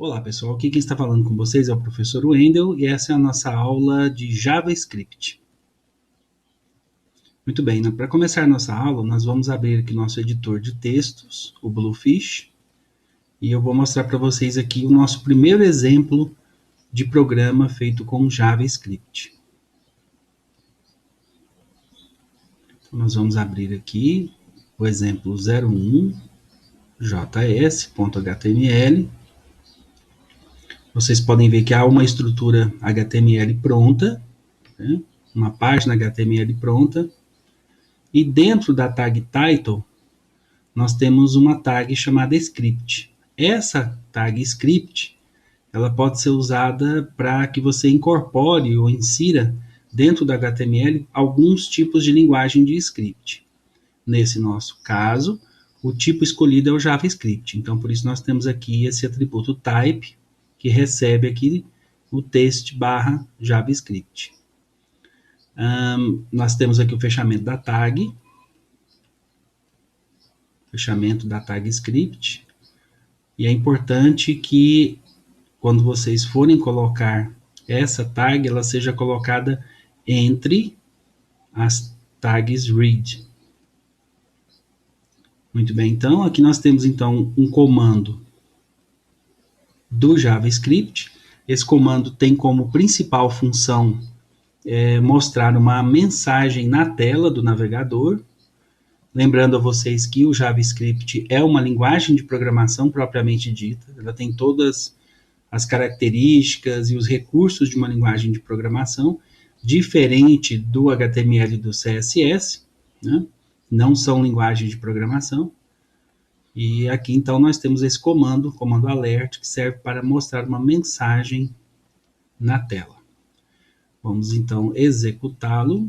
Olá pessoal, aqui quem está falando com vocês é o professor Wendel e essa é a nossa aula de JavaScript. Muito bem, para começar nossa aula, nós vamos abrir aqui nosso editor de textos, o Bluefish, e eu vou mostrar para vocês aqui o nosso primeiro exemplo de programa feito com JavaScript. Então, nós vamos abrir aqui o exemplo 01 js.html. Vocês podem ver que há uma estrutura HTML pronta, né? Uma página HTML pronta, e dentro da tag title nós temos uma tag chamada script. Essa tag script ela pode ser usada para que você incorpore ou insira dentro do HTML alguns tipos de linguagem de script. Nesse nosso caso, o tipo escolhido é o JavaScript. Então, por isso nós temos aqui esse atributo type, que recebe aqui o text/JavaScript. Nós temos aqui o fechamento da tag script, e é importante que quando vocês forem colocar essa tag, ela seja colocada entre as tags read. Muito bem, então aqui nós temos então um comando do JavaScript. Esse comando tem como principal função mostrar uma mensagem na tela do navegador. Lembrando a vocês que o JavaScript é uma linguagem de programação propriamente dita. Ela tem todas as características e os recursos de uma linguagem de programação, diferente do HTML e do CSS, né? Não são linguagens de programação. E aqui então nós temos esse comando alert, que serve para mostrar uma mensagem na tela. Vamos então executá-lo.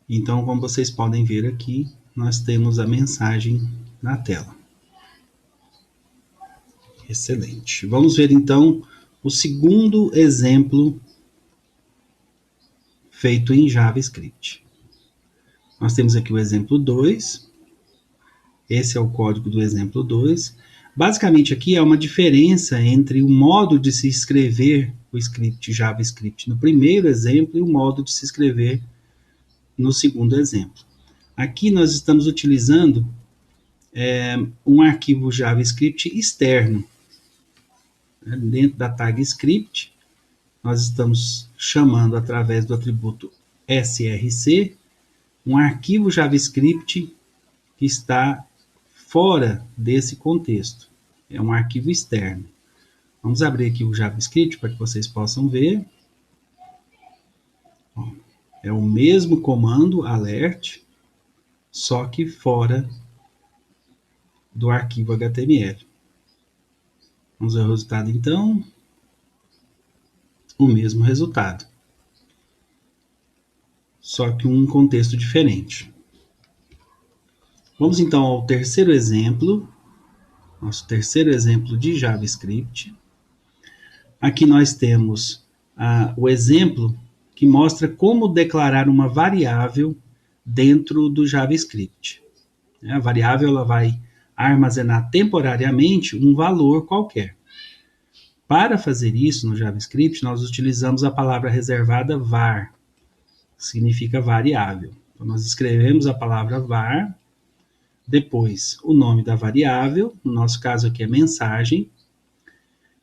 Então, como vocês podem ver aqui, nós temos a mensagem na tela. Excelente. Vamos ver então o segundo exemplo feito em JavaScript. Nós temos aqui o exemplo 2. Esse é o código do exemplo 2. Basicamente aqui é uma diferença entre o modo de se escrever o script JavaScript no primeiro exemplo e o modo de se escrever no segundo exemplo. Aqui nós estamos utilizando um arquivo JavaScript externo. Dentro da tag script, nós estamos chamando através do atributo src um arquivo JavaScript que está fora desse contexto. É um arquivo externo. Vamos abrir aqui o JavaScript para que vocês possam ver. É o mesmo comando alert, só que fora do arquivo HTML. Vamos ver o resultado então. O mesmo resultado, só que um contexto diferente. Vamos então ao terceiro exemplo, nosso terceiro exemplo de JavaScript. Aqui nós temos o exemplo que mostra como declarar uma variável dentro do JavaScript. A variável ela vai armazenar temporariamente um valor qualquer. Para fazer isso no JavaScript, nós utilizamos a palavra reservada var, que significa variável. Então, nós escrevemos a palavra var, depois o nome da variável, no nosso caso aqui é mensagem,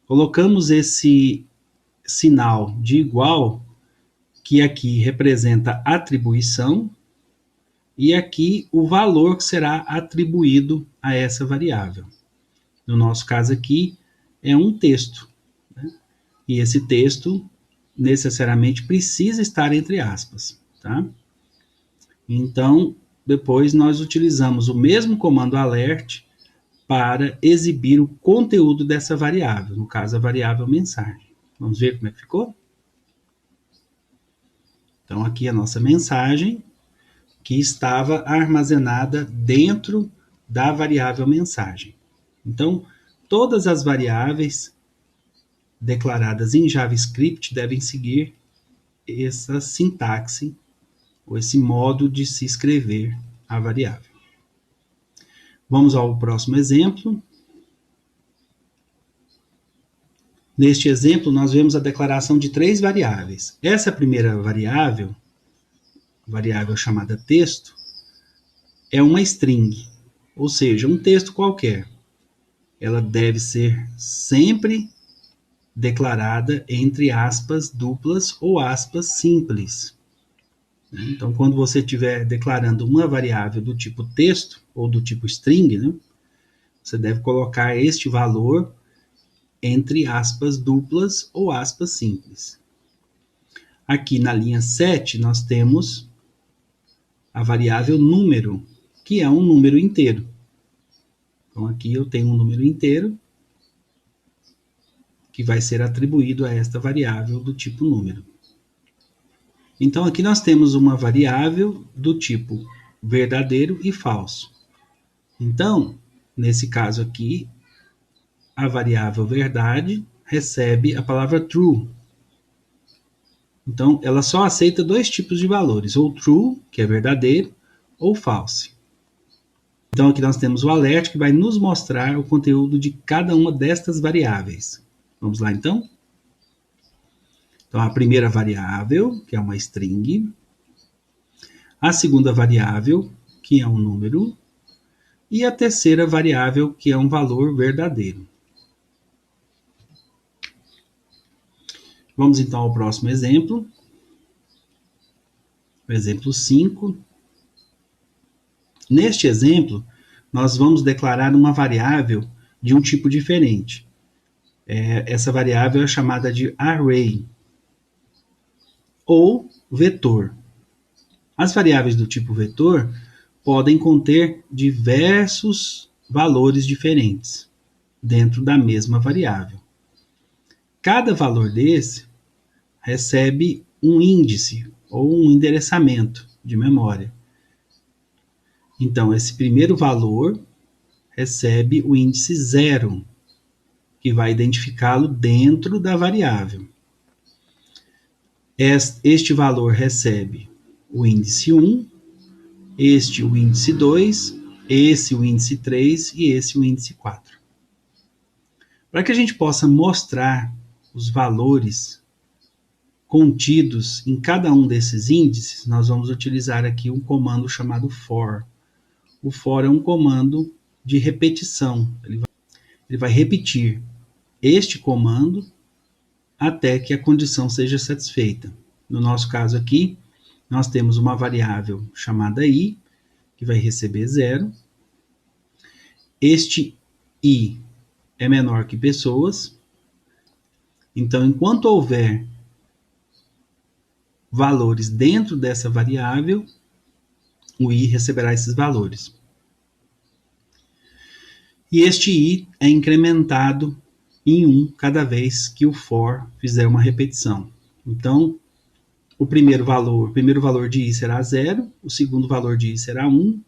colocamos esse sinal de igual, que aqui representa atribuição, e aqui o valor que será atribuído a essa variável. No nosso caso aqui é um texto, né? E esse texto necessariamente precisa estar entre aspas, tá? Então, depois nós utilizamos o mesmo comando alert para exibir o conteúdo dessa variável, no caso a variável mensagem. Vamos ver como é que ficou? Então, aqui a nossa mensagem, que estava armazenada dentro da variável mensagem. Então, todas as variáveis declaradas em JavaScript devem seguir essa sintaxe, ou esse modo de se escrever a variável. Vamos ao próximo exemplo. Neste exemplo, nós vemos a declaração de 3 variáveis. Essa primeira variável chamada texto, é uma string, ou seja, um texto qualquer. Ela deve ser sempre declarada entre aspas duplas ou aspas simples. Então, quando você estiver declarando uma variável do tipo texto ou do tipo string, né, você deve colocar este valor entre aspas duplas ou aspas simples. Aqui na linha 7, nós temos a variável número, que é um número inteiro. Então, aqui eu tenho um número inteiro que vai ser atribuído a esta variável do tipo número. Então, aqui nós temos uma variável do tipo verdadeiro e falso. Então, nesse caso aqui, a variável verdade recebe a palavra true. Então, ela só aceita 2 tipos de valores, ou true, que é verdadeiro, ou false. Então, aqui nós temos o alerta que vai nos mostrar o conteúdo de cada uma destas variáveis. Vamos lá, então? Então, a primeira variável, que é uma string. A segunda variável, que é um número. E a terceira variável, que é um valor verdadeiro. Vamos então ao próximo exemplo. O exemplo 5. Neste exemplo, nós vamos declarar uma variável de um tipo diferente. Essa variável é chamada de array ou vetor. As variáveis do tipo vetor podem conter diversos valores diferentes dentro da mesma variável. Cada valor desse recebe um índice ou um endereçamento de memória. Então, esse primeiro valor recebe o índice 0, que vai identificá-lo dentro da variável. Este valor recebe o índice 1, este o índice 2, esse o índice 3 e esse o índice 4. Para que a gente possa mostrar os valores contidos em cada um desses índices, nós vamos utilizar aqui um comando chamado for. O for é um comando de repetição. Ele vai repetir este comando até que a condição seja satisfeita. No nosso caso aqui, nós temos uma variável chamada i, que vai receber 0. Este i é menor que pessoas. Então, enquanto houver valores dentro dessa variável, o i receberá esses valores. E este i é incrementado em 1 cada vez que o for fizer uma repetição. Então, o primeiro valor de i será 0, o segundo valor de i será 1,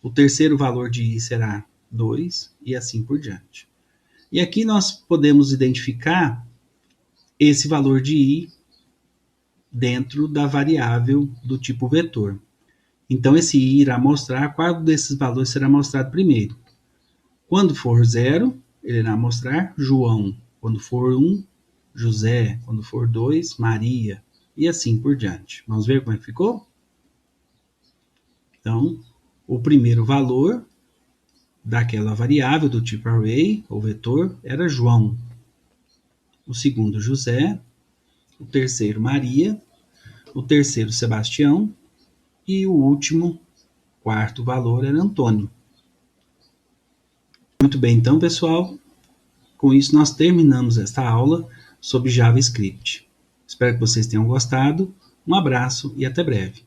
o terceiro valor de i será 2 e assim por diante. E aqui nós podemos identificar esse valor de i dentro da variável do tipo vetor. Então, esse i irá mostrar qual desses valores será mostrado primeiro. Quando for 0, ele irá mostrar João. Quando for 1, José. Quando for 2, Maria. E assim por diante. Vamos ver como é que ficou? Então, o primeiro valor daquela variável do tipo array, ou vetor, era João. O segundo, José. O terceiro, Maria. O terceiro, Sebastião. E o último, quarto valor, era Antônio. Muito bem, então, pessoal, com isso nós terminamos esta aula sobre JavaScript. Espero que vocês tenham gostado. Um abraço e até breve.